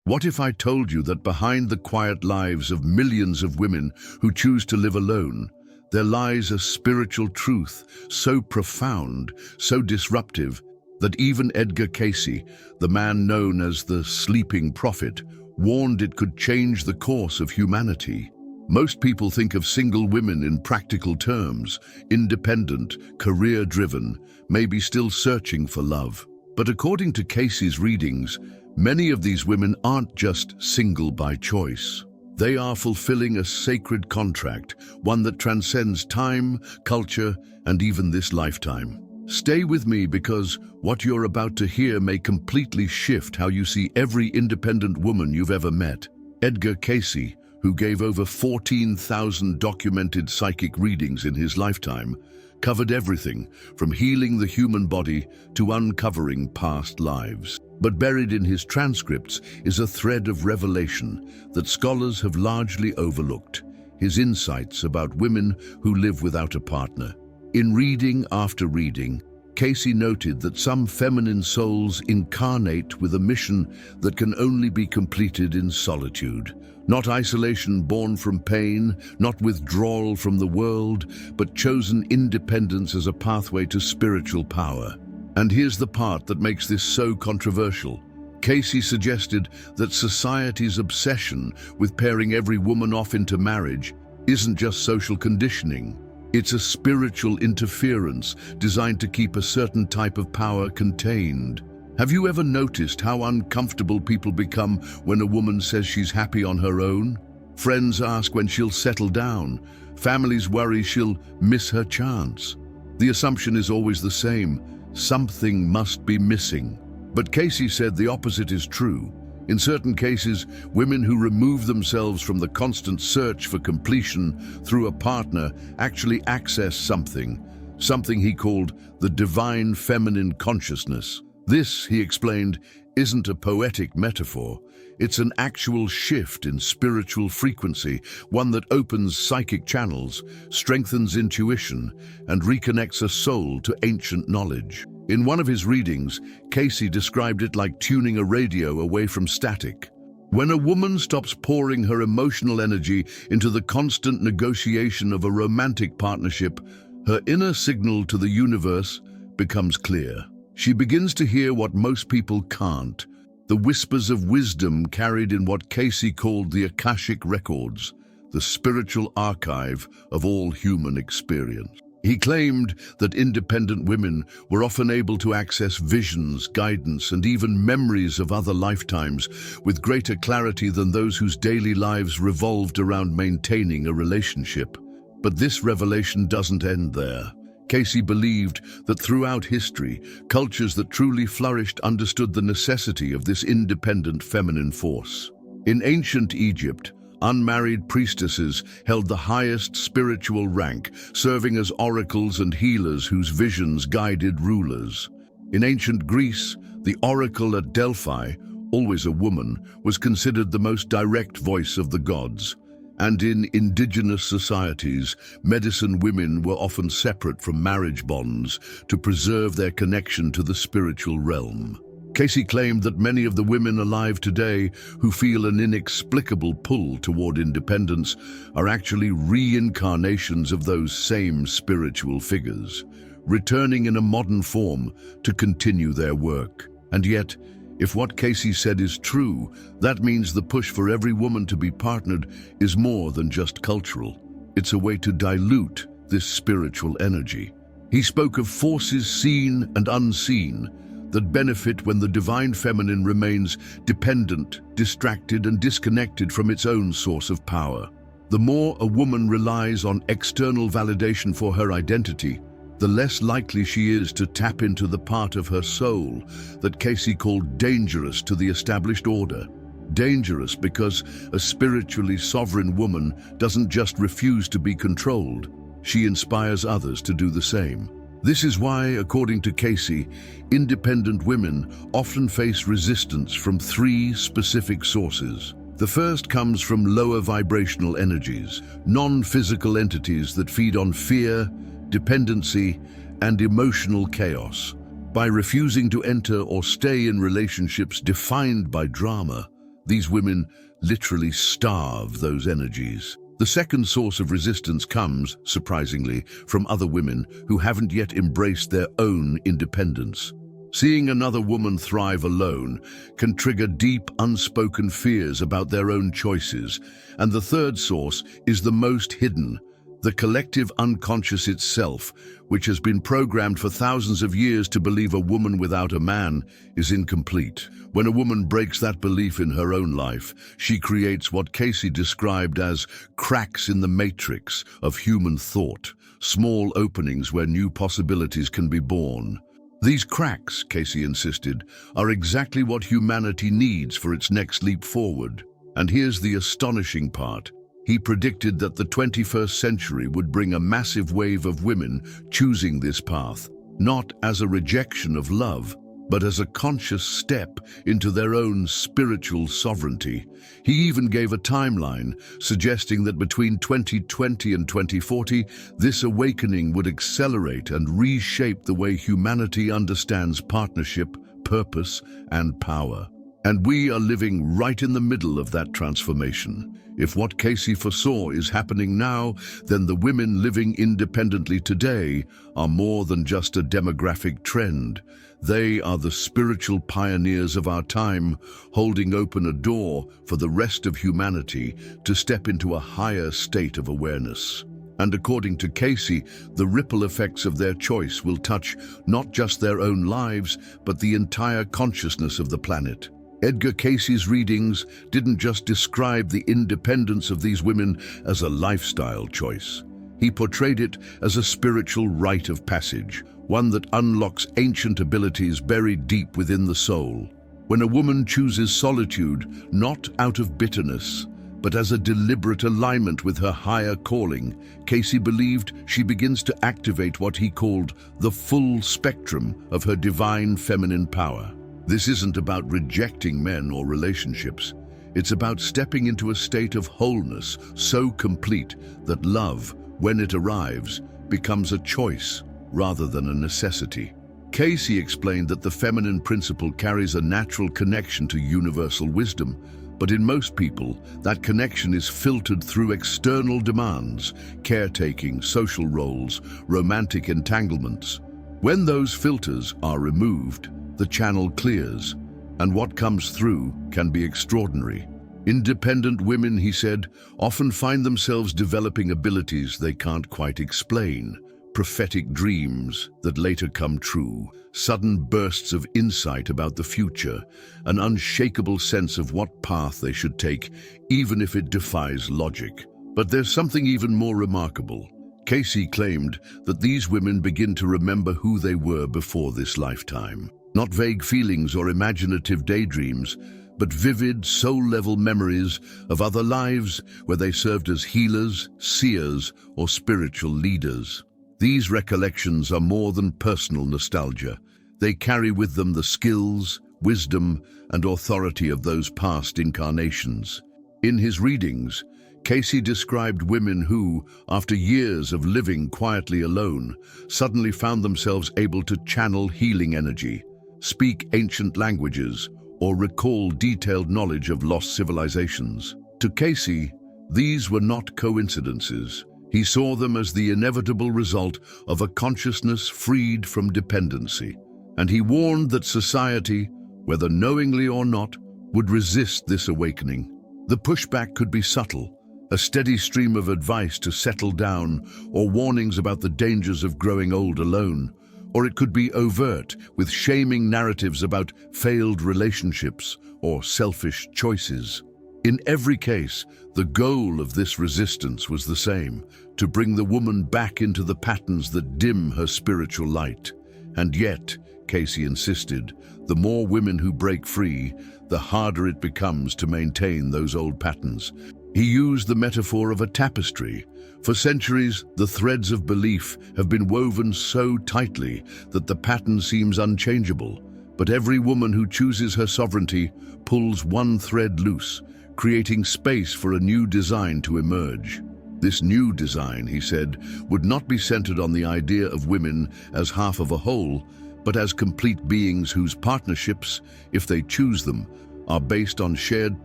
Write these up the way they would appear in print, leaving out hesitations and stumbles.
What if I told you that behind the quiet lives of millions of women who choose to live alone, there lies a spiritual truth so profound, so disruptive, that even Edgar Cayce, the man known as the sleeping prophet, warned it could change the course of humanity. Most people think of single women in practical terms, independent, career-driven, maybe still searching for love. But according to Cayce's readings, many of these women aren't just single by choice. They are fulfilling a sacred contract, one that transcends time, culture, and even this lifetime. Stay with me because what you're about to hear may completely shift how you see every independent woman you've ever met. Edgar Cayce, who gave over 14,000 documented psychic readings in his lifetime, covered everything from healing the human body to uncovering past lives. But buried in his transcripts is a thread of revelation that scholars have largely overlooked: his insights about women who live without a partner. In reading after reading, Cayce noted that some feminine souls incarnate with a mission that can only be completed in solitude. Not isolation born from pain, not withdrawal from the world, but chosen independence as a pathway to spiritual power. And here's the part that makes this so controversial. Cayce suggested that society's obsession with pairing every woman off into marriage isn't just social conditioning. It's a spiritual interference designed to keep a certain type of power contained. Have you ever noticed how uncomfortable people become when a woman says she's happy on her own? Friends ask when she'll settle down. Families worry she'll miss her chance. The assumption is always the same: something must be missing. But Cayce said the opposite is true. In certain cases, women who remove themselves from the constant search for completion through a partner actually access something he called the divine feminine consciousness. This, he explained, isn't a poetic metaphor. It's an actual shift in spiritual frequency, one that opens psychic channels, strengthens intuition, and reconnects a soul to ancient knowledge. In one of his readings, Cayce described it like tuning a radio away from static. When a woman stops pouring her emotional energy into the constant negotiation of a romantic partnership, her inner signal to the universe becomes clear. She begins to hear what most people can't: the whispers of wisdom carried in what Cayce called the Akashic records, the spiritual archive of all human experience. He claimed that independent women were often able to access visions, guidance, and even memories of other lifetimes with greater clarity than those whose daily lives revolved around maintaining a relationship. But this revelation doesn't end there. Cayce believed that throughout history, cultures that truly flourished understood the necessity of this independent feminine force. In ancient Egypt, unmarried priestesses held the highest spiritual rank, serving as oracles and healers whose visions guided rulers. In ancient Greece, the oracle at Delphi, always a woman, was considered the most direct voice of the gods. And in indigenous societies, medicine women were often separate from marriage bonds to preserve their connection to the spiritual realm. Cayce claimed that many of the women alive today who feel an inexplicable pull toward independence are actually reincarnations of those same spiritual figures, returning in a modern form to continue their work. And yet, if what Cayce said is true, that means the push for every woman to be partnered is more than just cultural. It's a way to dilute this spiritual energy. He spoke of forces seen and unseen that benefit when the divine feminine remains dependent, distracted, and disconnected from its own source of power. The more a woman relies on external validation for her identity, the less likely she is to tap into the part of her soul that Cayce called dangerous to the established order. Dangerous because a spiritually sovereign woman doesn't just refuse to be controlled, she inspires others to do the same. This is why, according to Cayce, independent women often face resistance from three specific sources. The first comes from lower vibrational energies, non-physical entities that feed on fear, dependency, and emotional chaos. By refusing to enter or stay in relationships defined by drama, These women literally starve those energies. The second source of resistance comes, surprisingly, from other women who haven't yet embraced their own independence. Seeing another woman thrive alone can trigger deep, unspoken fears about their own choices. And the third source is the most hidden, the collective unconscious itself, which has been programmed for thousands of years to believe a woman without a man is incomplete. When a woman breaks that belief in her own life, she creates what Cayce described as cracks in the matrix of human thought, small openings where new possibilities can be born. These cracks, Cayce insisted, are exactly what humanity needs for its next leap forward. And here's the astonishing part. He predicted that the 21st century would bring a massive wave of women choosing this path, not as a rejection of love, but as a conscious step into their own spiritual sovereignty. He even gave a timeline, suggesting that between 2020 and 2040, this awakening would accelerate and reshape the way humanity understands partnership, purpose, and power. And we are living right in the middle of that transformation. If what Cayce foresaw is happening now, then the women living independently today are more than just a demographic trend. They are the spiritual pioneers of our time, holding open a door for the rest of humanity to step into a higher state of awareness. And according to Cayce, the ripple effects of their choice will touch not just their own lives, but the entire consciousness of the planet. Edgar Cayce's readings didn't just describe the independence of these women as a lifestyle choice. He portrayed it as a spiritual rite of passage, one that unlocks ancient abilities buried deep within the soul. When a woman chooses solitude, not out of bitterness, but as a deliberate alignment with her higher calling, Cayce believed she begins to activate what he called the full spectrum of her divine feminine power. This isn't about rejecting men or relationships. It's about stepping into a state of wholeness so complete that love, when it arrives, becomes a choice rather than a necessity. Cayce explained that the feminine principle carries a natural connection to universal wisdom, but in most people, that connection is filtered through external demands, caretaking, social roles, romantic entanglements. When those filters are removed, the channel clears, and what comes through can be extraordinary. Independent women, he said, often find themselves developing abilities they can't quite explain, prophetic dreams that later come true, sudden bursts of insight about the future, an unshakable sense of what path they should take, even if it defies logic. But there's something even more remarkable. Cayce claimed that these women begin to remember who they were before this lifetime. Not vague feelings or imaginative daydreams, but vivid, soul-level memories of other lives where they served as healers, seers, or spiritual leaders. These recollections are more than personal nostalgia. They carry with them the skills, wisdom, and authority of those past incarnations. In his readings, Cayce described women who, after years of living quietly alone, suddenly found themselves able to channel healing energy, speak ancient languages, or recall detailed knowledge of lost civilizations. To Cayce, these were not coincidences. He saw them as the inevitable result of a consciousness freed from dependency, and he warned that society, whether knowingly or not, would resist this awakening. The pushback could be subtle, a steady stream of advice to settle down or warnings about the dangers of growing old alone, or it could be overt, with shaming narratives about failed relationships or selfish choices. In every case, the goal of this resistance was the same: to bring the woman back into the patterns that dim her spiritual light. And yet, Cayce insisted, the more women who break free, the harder it becomes to maintain those old patterns. He used the metaphor of a tapestry. For centuries, the threads of belief have been woven so tightly that the pattern seems unchangeable. But every woman who chooses her sovereignty pulls one thread loose, creating space for a new design to emerge. This new design, he said, would not be centered on the idea of women as half of a whole, but as complete beings whose partnerships, if they choose them, are based on shared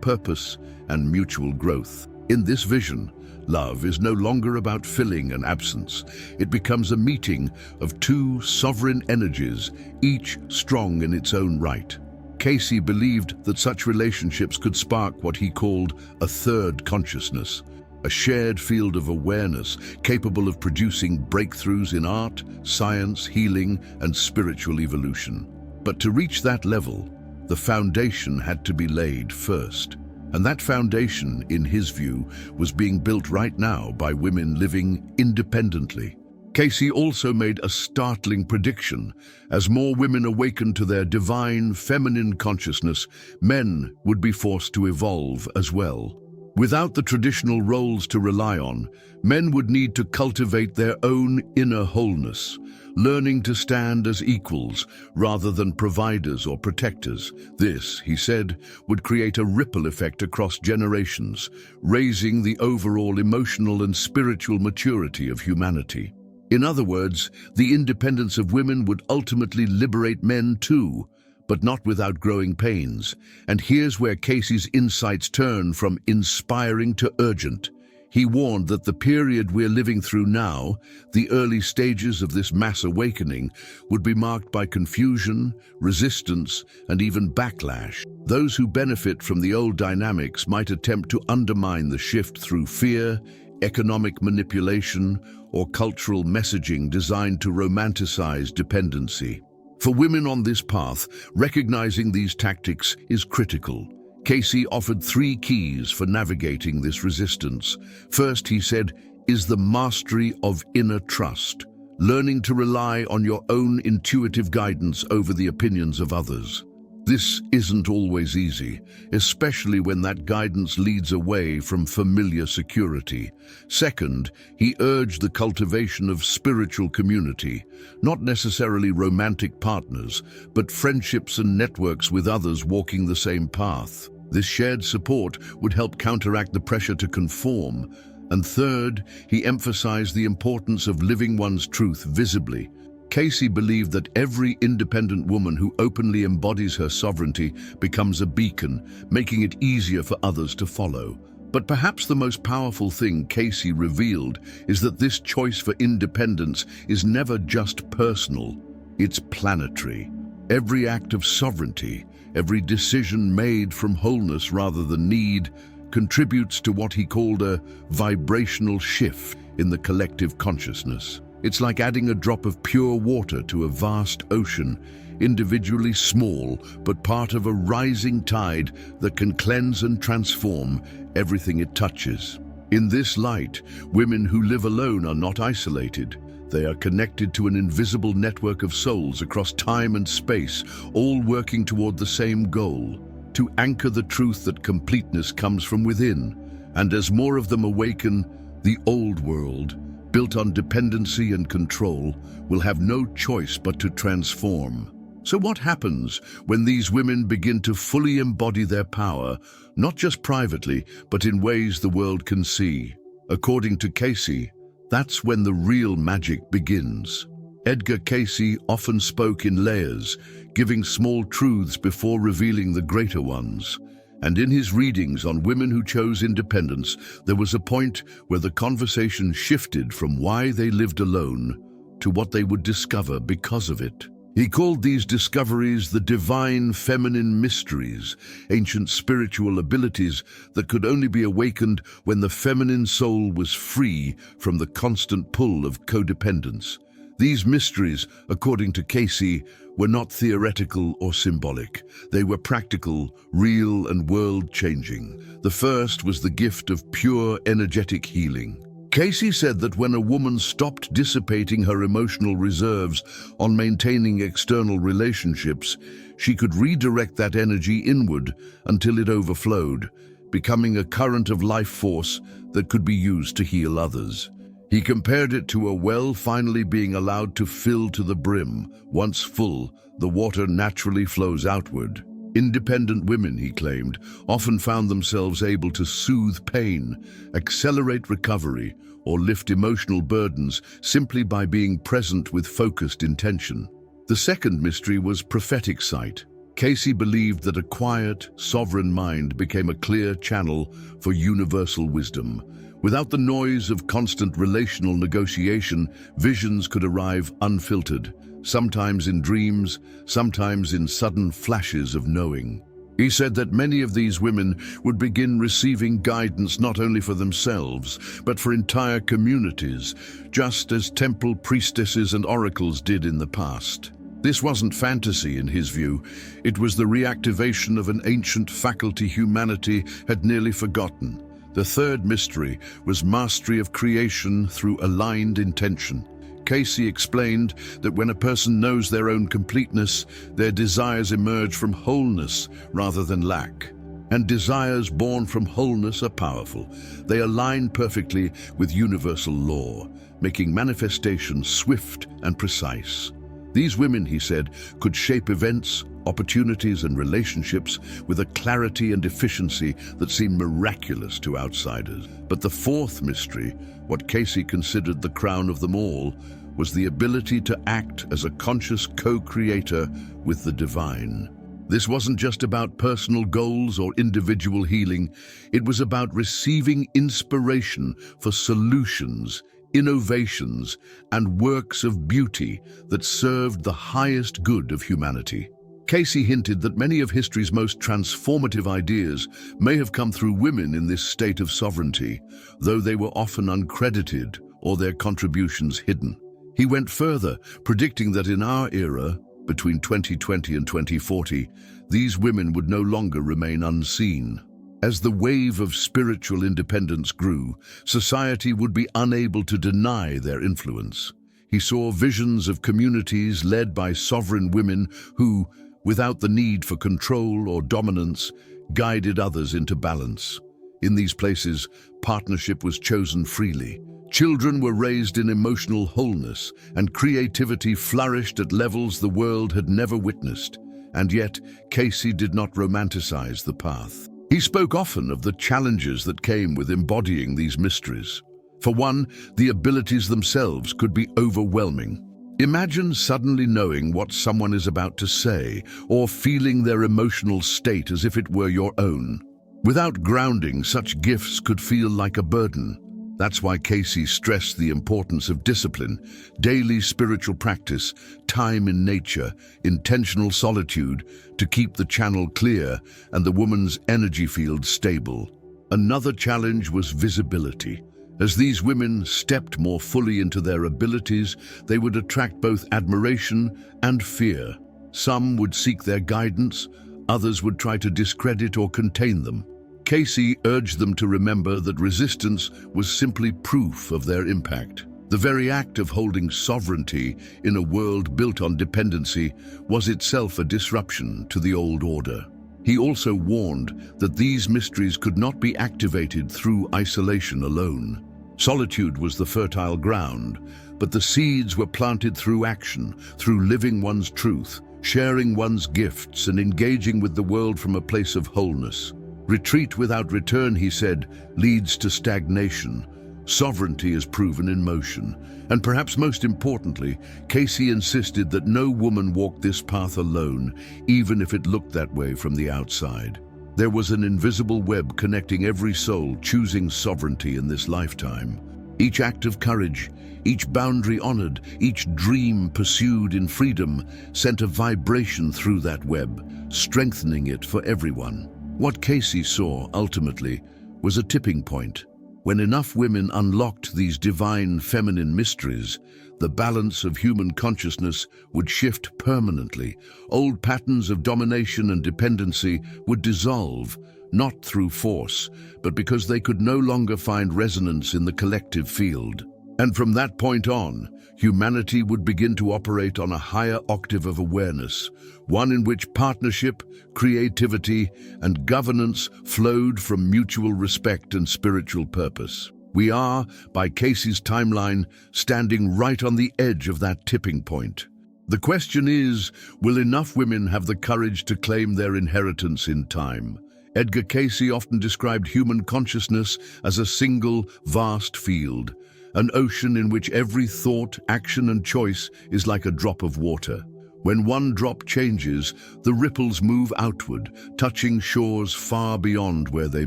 purpose and mutual growth. In this vision, love is no longer about filling an absence. It becomes a meeting of two sovereign energies, each strong in its own right. Cayce believed that such relationships could spark what he called a third consciousness, a shared field of awareness capable of producing breakthroughs in art, science, healing, and spiritual evolution. But to reach that level, the foundation had to be laid first. And that foundation, in his view, was being built right now by women living independently. Cayce also made a startling prediction. As more women awakened to their divine feminine consciousness, men would be forced to evolve as well. Without the traditional roles to rely on, men would need to cultivate their own inner wholeness, learning to stand as equals rather than providers or protectors. This, he said, would create a ripple effect across generations, raising the overall emotional and spiritual maturity of humanity. In other words, the independence of women would ultimately liberate men too, but not without growing pains. And here's where Cayce's insights turn from inspiring to urgent. He warned that the period we're living through now, the early stages of this mass awakening, would be marked by confusion, resistance, and even backlash. Those who benefit from the old dynamics might attempt to undermine the shift through fear, economic manipulation, or cultural messaging designed to romanticize dependency. For women on this path, recognizing these tactics is critical. Cayce offered 3 keys for navigating this resistance. First, he said, is the mastery of inner trust, learning to rely on your own intuitive guidance over the opinions of others. This isn't always easy, especially when that guidance leads away from familiar security. Second, he urged the cultivation of spiritual community, not necessarily romantic partners, but friendships and networks with others walking the same path. This shared support would help counteract the pressure to conform. And third, he emphasized the importance of living one's truth visibly. Cayce believed that every independent woman who openly embodies her sovereignty becomes a beacon, making it easier for others to follow. But perhaps the most powerful thing Cayce revealed is that this choice for independence is never just personal, it's planetary. Every act of sovereignty, every decision made from wholeness rather than need, contributes to what he called a vibrational shift in the collective consciousness. It's like adding a drop of pure water to a vast ocean, individually small, but part of a rising tide that can cleanse and transform everything it touches. In this light, women who live alone are not isolated. They are connected to an invisible network of souls across time and space, all working toward the same goal, to anchor the truth that completeness comes from within. And as more of them awaken, the old world, built on dependency and control, will have no choice but to transform. So what happens when these women begin to fully embody their power, not just privately, but in ways the world can see? According to Cayce, that's when the real magic begins. Edgar Cayce often spoke in layers, giving small truths before revealing the greater ones. And in his readings on women who chose independence, there was a point where the conversation shifted from why they lived alone to what they would discover because of it. He called these discoveries the divine feminine mysteries, ancient spiritual abilities that could only be awakened when the feminine soul was free from the constant pull of codependence. These mysteries, according to Cayce, were not theoretical or symbolic. They were practical, real, and world-changing. The first was the gift of pure energetic healing. Cayce said that when a woman stopped dissipating her emotional reserves on maintaining external relationships, she could redirect that energy inward until it overflowed, becoming a current of life force that could be used to heal others. He compared it to a well finally being allowed to fill to the brim. Once full, the water naturally flows outward. Independent women, he claimed, often found themselves able to soothe pain, accelerate recovery, or lift emotional burdens simply by being present with focused intention. The second mystery was prophetic sight. Cayce believed that a quiet, sovereign mind became a clear channel for universal wisdom. Without the noise of constant relational negotiation, visions could arrive unfiltered, sometimes in dreams, sometimes in sudden flashes of knowing. He said that many of these women would begin receiving guidance not only for themselves, but for entire communities, just as temple priestesses and oracles did in the past. This wasn't fantasy in his view. It was the reactivation of an ancient faculty humanity had nearly forgotten. The third mystery was mastery of creation through aligned intention. Cayce explained that when a person knows their own completeness, their desires emerge from wholeness rather than lack. And desires born from wholeness are powerful. They align perfectly with universal law, making manifestation swift and precise. These women, he said, could shape events, opportunities, and relationships with a clarity and efficiency that seemed miraculous to outsiders. But the fourth mystery, what Cayce considered the crown of them all, was the ability to act as a conscious co-creator with the divine. This wasn't just about personal goals or individual healing. It was about receiving inspiration for solutions, innovations, and works of beauty that served the highest good of humanity. Cayce hinted that many of history's most transformative ideas may have come through women in this state of sovereignty, though they were often uncredited or their contributions hidden. He went further, predicting that in our era, between 2020 and 2040, these women would no longer remain unseen. As the wave of spiritual independence grew, society would be unable to deny their influence. He saw visions of communities led by sovereign women who, without the need for control or dominance, guided others into balance. In these places, partnership was chosen freely. Children were raised in emotional wholeness, and creativity flourished at levels the world had never witnessed. And yet, Cayce did not romanticize the path. He spoke often of the challenges that came with embodying these mysteries. For one, the abilities themselves could be overwhelming. Imagine suddenly knowing what someone is about to say, or feeling their emotional state as if it were your own. Without grounding, such gifts could feel like a burden. That's why Cayce stressed the importance of discipline, daily spiritual practice, time in nature, intentional solitude to keep the channel clear and the woman's energy field stable. Another challenge was visibility. As these women stepped more fully into their abilities, they would attract both admiration and fear. Some would seek their guidance, others would try to discredit or contain them. Cayce urged them to remember that resistance was simply proof of their impact. The very act of holding sovereignty in a world built on dependency was itself a disruption to the old order. He also warned that these mysteries could not be activated through isolation alone. Solitude was the fertile ground, but the seeds were planted through action, through living one's truth, sharing one's gifts, and engaging with the world from a place of wholeness. Retreat without return, he said, leads to stagnation. Sovereignty is proven in motion. And perhaps most importantly, Cayce insisted that no woman walked this path alone, even if it looked that way from the outside. There was an invisible web connecting every soul choosing sovereignty in this lifetime. Each act of courage, each boundary honored, each dream pursued in freedom sent a vibration through that web, strengthening it for everyone. What Cayce saw, ultimately, was a tipping point. When enough women unlocked these divine feminine mysteries, the balance of human consciousness would shift permanently. Old patterns of domination and dependency would dissolve, not through force, but because they could no longer find resonance in the collective field. And from that point on, humanity would begin to operate on a higher octave of awareness, one in which partnership, creativity, and governance flowed from mutual respect and spiritual purpose. We are, by Cayce's timeline, standing right on the edge of that tipping point. The question is, will enough women have the courage to claim their inheritance in time? Edgar Cayce often described human consciousness as a single, vast field, an ocean in which every thought, action, and choice is like a drop of water. When one drop changes, the ripples move outward, touching shores far beyond where they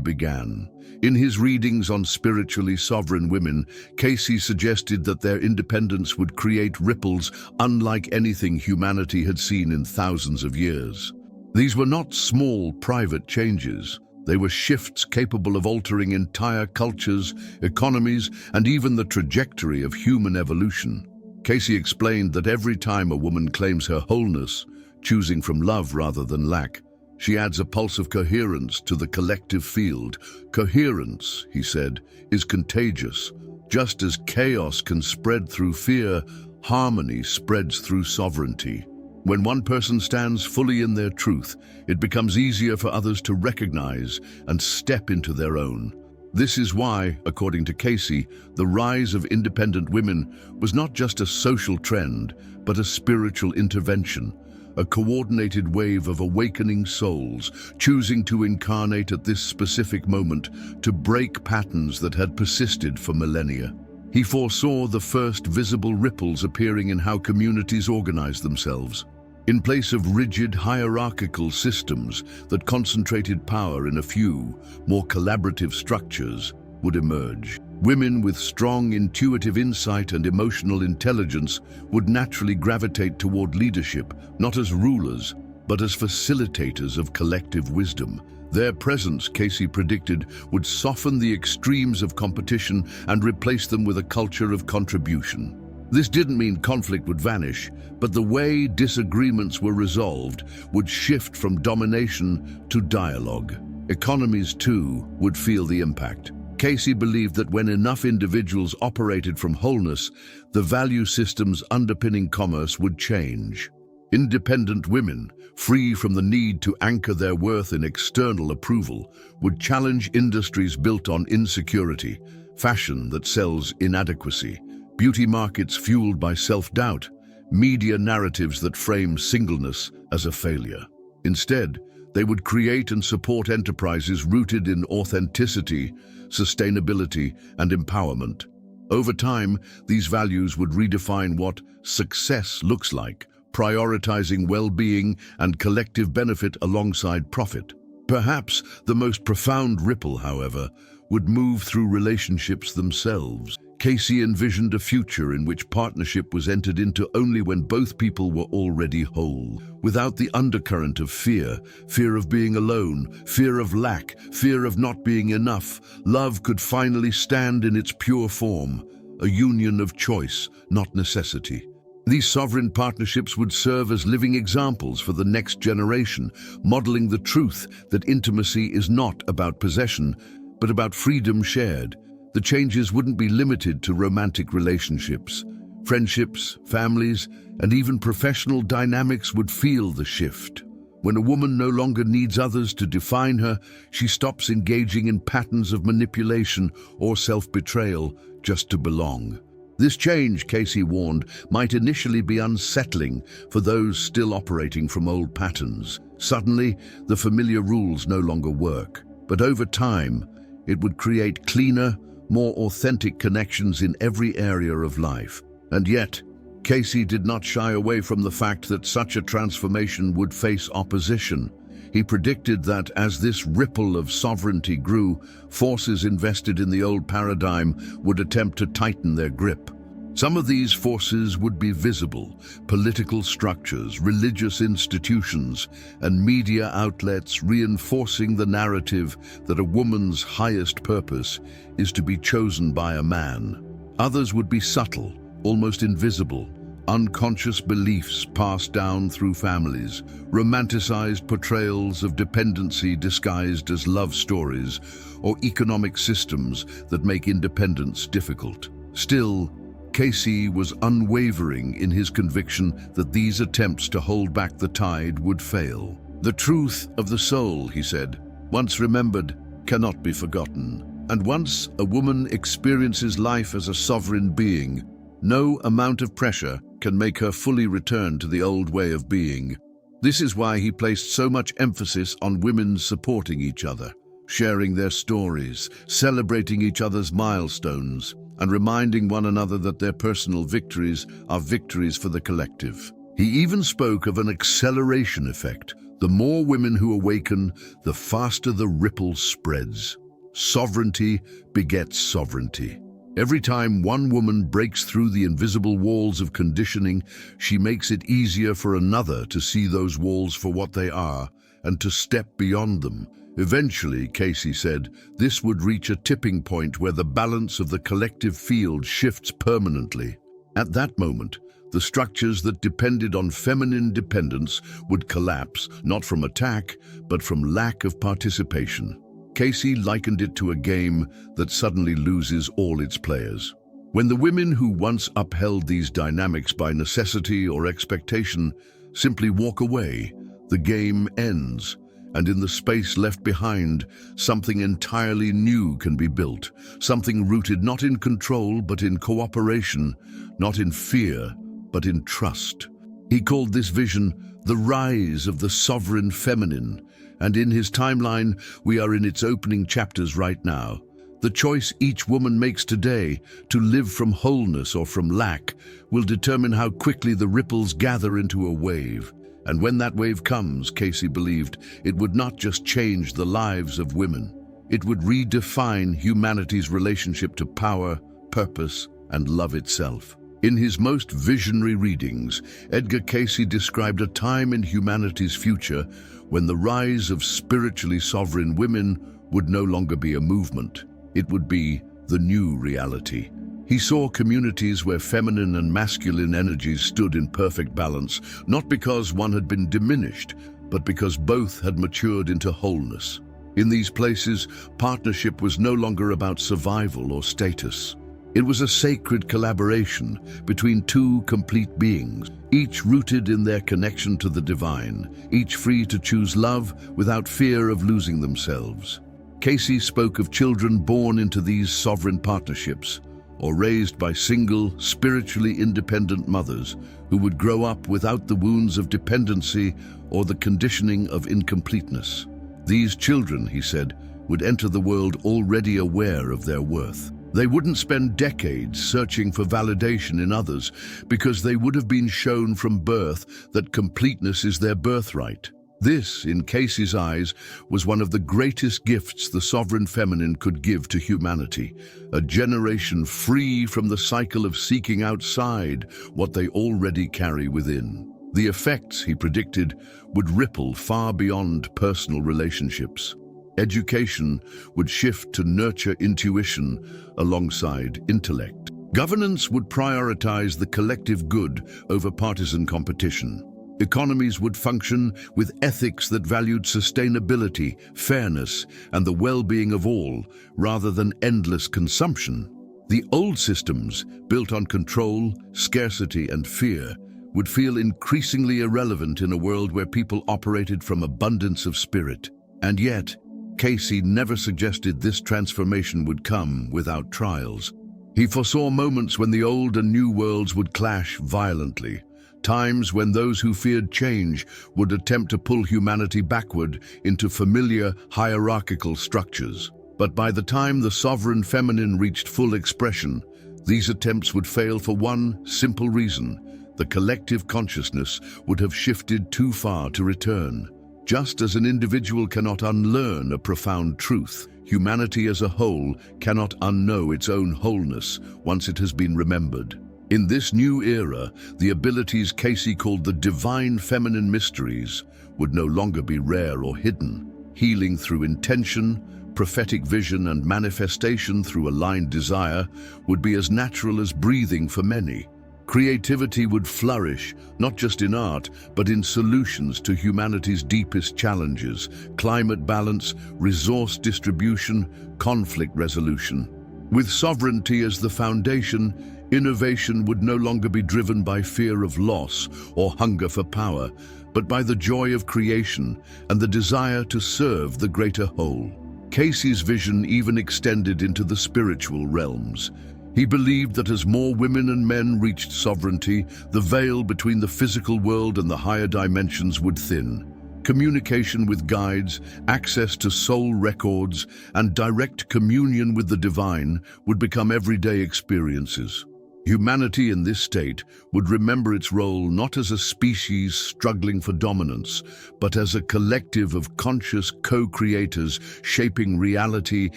began. In his readings on spiritually sovereign women, Cayce suggested that their independence would create ripples unlike anything humanity had seen in thousands of years. These were not small, private changes. They were shifts capable of altering entire cultures, economies, and even the trajectory of human evolution. Cayce explained that every time a woman claims her wholeness, choosing from love rather than lack, she adds a pulse of coherence to the collective field. Coherence, he said, is contagious. Just as chaos can spread through fear, harmony spreads through sovereignty. When one person stands fully in their truth, it becomes easier for others to recognize and step into their own. This is why, according to Cayce, the rise of independent women was not just a social trend, but a spiritual intervention, a coordinated wave of awakening souls, choosing to incarnate at this specific moment to break patterns that had persisted for millennia. He foresaw the first visible ripples appearing in how communities organize themselves. In place of rigid hierarchical systems that concentrated power in a few, more collaborative structures would emerge. Women with strong intuitive insight and emotional intelligence would naturally gravitate toward leadership, not as rulers, but as facilitators of collective wisdom. Their presence, Cayce predicted, would soften the extremes of competition and replace them with a culture of contribution. This didn't mean conflict would vanish, but the way disagreements were resolved would shift from domination to dialogue. Economies, too, would feel the impact. Cayce believed that when enough individuals operated from wholeness, the value systems underpinning commerce would change. Independent women, free from the need to anchor their worth in external approval, would challenge industries built on insecurity, fashion that sells inadequacy, beauty markets fueled by self-doubt, media narratives that frame singleness as a failure. Instead, they would create and support enterprises rooted in authenticity, sustainability, and empowerment. Over time, these values would redefine what success looks like, prioritizing well-being and collective benefit alongside profit. Perhaps the most profound ripple, however, would move through relationships themselves. Cayce envisioned a future in which partnership was entered into only when both people were already whole, without the undercurrent of fear, fear of being alone, fear of lack, fear of not being enough. Love could finally stand in its pure form, a union of choice, not necessity. These sovereign partnerships would serve as living examples for the next generation, modeling the truth that intimacy is not about possession, but about freedom shared. The changes wouldn't be limited to romantic relationships. Friendships, families, and even professional dynamics would feel the shift. When a woman no longer needs others to define her, she stops engaging in patterns of manipulation or self-betrayal just to belong. This change, Cayce warned, might initially be unsettling for those still operating from old patterns. Suddenly, the familiar rules no longer work. But over time, it would create cleaner, more authentic connections in every area of life. And yet, Cayce did not shy away from the fact that such a transformation would face opposition. He predicted that as this ripple of sovereignty grew, forces invested in the old paradigm would attempt to tighten their grip. Some of these forces would be visible: political structures, religious institutions, and media outlets reinforcing the narrative that a woman's highest purpose is to be chosen by a man. Others would be subtle, almost invisible, unconscious beliefs passed down through families, romanticized portrayals of dependency disguised as love stories, or economic systems that make independence difficult. Still, Cayce was unwavering in his conviction that these attempts to hold back the tide would fail. The truth of the soul, he said, once remembered, cannot be forgotten. And once a woman experiences life as a sovereign being, no amount of pressure can make her fully return to the old way of being. This is why he placed so much emphasis on women supporting each other, sharing their stories, celebrating each other's milestones, and reminding one another that their personal victories are victories for the collective. He even spoke of an acceleration effect. The more women who awaken, the faster the ripple spreads. Sovereignty begets sovereignty. Every time one woman breaks through the invisible walls of conditioning, she makes it easier for another to see those walls for what they are and to step beyond them. Eventually, Cayce said, this would reach a tipping point where the balance of the collective field shifts permanently. At that moment, the structures that depended on feminine dependence would collapse, not from attack, but from lack of participation. Cayce likened it to a game that suddenly loses all its players. When the women who once upheld these dynamics by necessity or expectation simply walk away, the game ends, and in the space left behind, something entirely new can be built, something rooted not in control but in cooperation, not in fear but in trust. He called this vision the rise of the sovereign feminine, and in his timeline, we are in its opening chapters right now. The choice each woman makes today to live from wholeness or from lack will determine how quickly the ripples gather into a wave. And when that wave comes, Cayce believed, it would not just change the lives of women. It would redefine humanity's relationship to power, purpose, and love itself. In his most visionary readings, Edgar Cayce described a time in humanity's future when the rise of spiritually sovereign women would no longer be a movement. It would be the new reality. He saw communities where feminine and masculine energies stood in perfect balance, not because one had been diminished, but because both had matured into wholeness. In these places, partnership was no longer about survival or status. It was a sacred collaboration between two complete beings, each rooted in their connection to the divine, each free to choose love without fear of losing themselves. Cayce spoke of children born into these sovereign partnerships, or raised by single, spiritually independent mothers who would grow up without the wounds of dependency or the conditioning of incompleteness. These children, he said, would enter the world already aware of their worth. They wouldn't spend decades searching for validation in others because they would have been shown from birth that completeness is their birthright. This, in Cayce's eyes, was one of the greatest gifts the sovereign feminine could give to humanity, a generation free from the cycle of seeking outside what they already carry within. The effects, he predicted, would ripple far beyond personal relationships. Education would shift to nurture intuition alongside intellect. Governance would prioritize the collective good over partisan competition. Economies would function with ethics that valued sustainability, fairness, and the well-being of all, rather than endless consumption. The old systems, built on control, scarcity, and fear, would feel increasingly irrelevant in a world where people operated from abundance of spirit. And yet, Cayce never suggested this transformation would come without trials. He foresaw moments when the old and new worlds would clash violently, times when those who feared change would attempt to pull humanity backward into familiar hierarchical structures. But by the time the sovereign feminine reached full expression, these attempts would fail for one simple reason: the collective consciousness would have shifted too far to return. Just as an individual cannot unlearn a profound truth, humanity as a whole cannot unknow its own wholeness once it has been remembered. In this new era, the abilities Cayce called the divine feminine mysteries would no longer be rare or hidden. Healing through intention, prophetic vision, and manifestation through aligned desire would be as natural as breathing for many. Creativity would flourish, not just in art, but in solutions to humanity's deepest challenges: climate balance, resource distribution, conflict resolution. With sovereignty as the foundation, innovation would no longer be driven by fear of loss or hunger for power, but by the joy of creation and the desire to serve the greater whole. Cayce's vision even extended into the spiritual realms. He believed that as more women and men reached sovereignty, the veil between the physical world and the higher dimensions would thin. Communication with guides, access to soul records, and direct communion with the divine would become everyday experiences. Humanity in this state would remember its role not as a species struggling for dominance, but as a collective of conscious co-creators shaping reality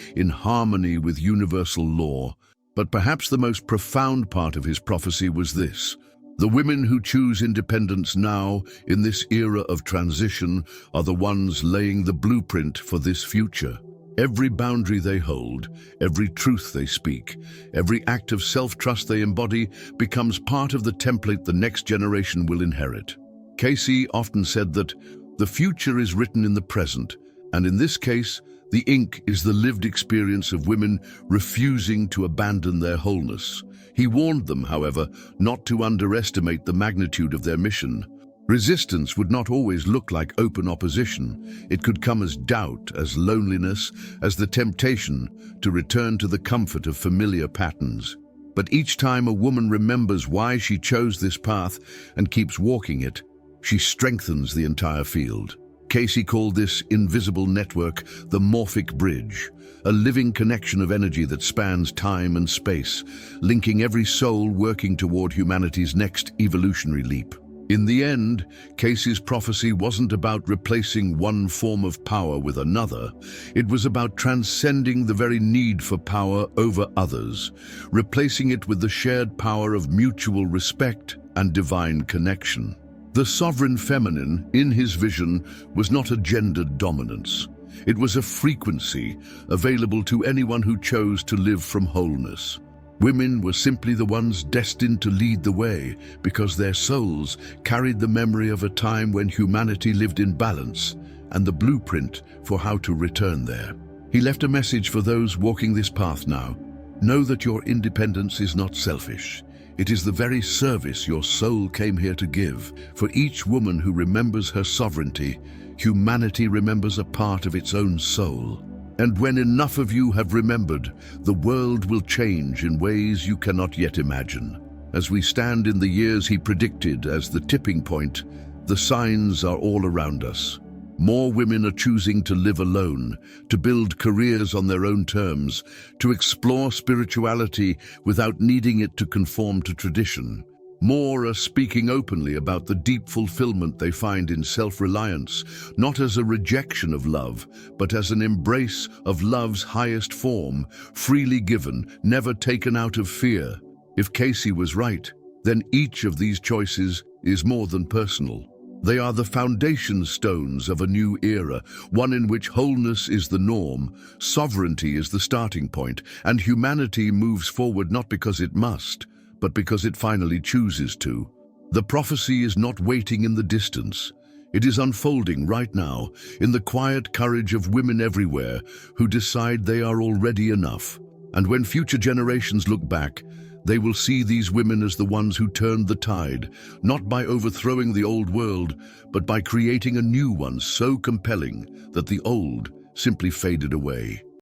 in harmony with universal law. But perhaps the most profound part of his prophecy was this: the women who choose independence now, in this era of transition, are the ones laying the blueprint for this future. Every boundary they hold, every truth they speak, every act of self-trust they embody becomes part of the template the next generation will inherit. Cayce often said that the future is written in the present, and in this case, the ink is the lived experience of women refusing to abandon their wholeness. He warned them, however, not to underestimate the magnitude of their mission. Resistance would not always look like open opposition. It could come as doubt, as loneliness, as the temptation to return to the comfort of familiar patterns. But each time a woman remembers why she chose this path and keeps walking it, she strengthens the entire field. Cayce called this invisible network the morphic bridge, a living connection of energy that spans time and space, linking every soul working toward humanity's next evolutionary leap. In the end, Cayce's prophecy wasn't about replacing one form of power with another. It was about transcending the very need for power over others, replacing it with the shared power of mutual respect and divine connection. The sovereign feminine, in his vision, was not a gendered dominance. It was a frequency available to anyone who chose to live from wholeness. Women were simply the ones destined to lead the way because their souls carried the memory of a time when humanity lived in balance and the blueprint for how to return there. He left a message for those walking this path now. Know that your independence is not selfish. It is the very service your soul came here to give. For each woman who remembers her sovereignty, humanity remembers a part of its own soul. And when enough of you have remembered, the world will change in ways you cannot yet imagine. As we stand in the years he predicted as the tipping point, the signs are all around us. More women are choosing to live alone, to build careers on their own terms, to explore spirituality without needing it to conform to tradition. More are speaking openly about the deep fulfillment they find in self-reliance, not as a rejection of love, but as an embrace of love's highest form, freely given, never taken out of fear. If Cayce was right, then each of these choices is more than personal. They are the foundation stones of a new era, one in which wholeness is the norm, sovereignty is the starting point, and humanity moves forward not because it must, but because it finally chooses to. The prophecy is not waiting in the distance. It is unfolding right now in the quiet courage of women everywhere who decide they are already enough. And when future generations look back, they will see these women as the ones who turned the tide, not by overthrowing the old world, but by creating a new one so compelling that the old simply faded away.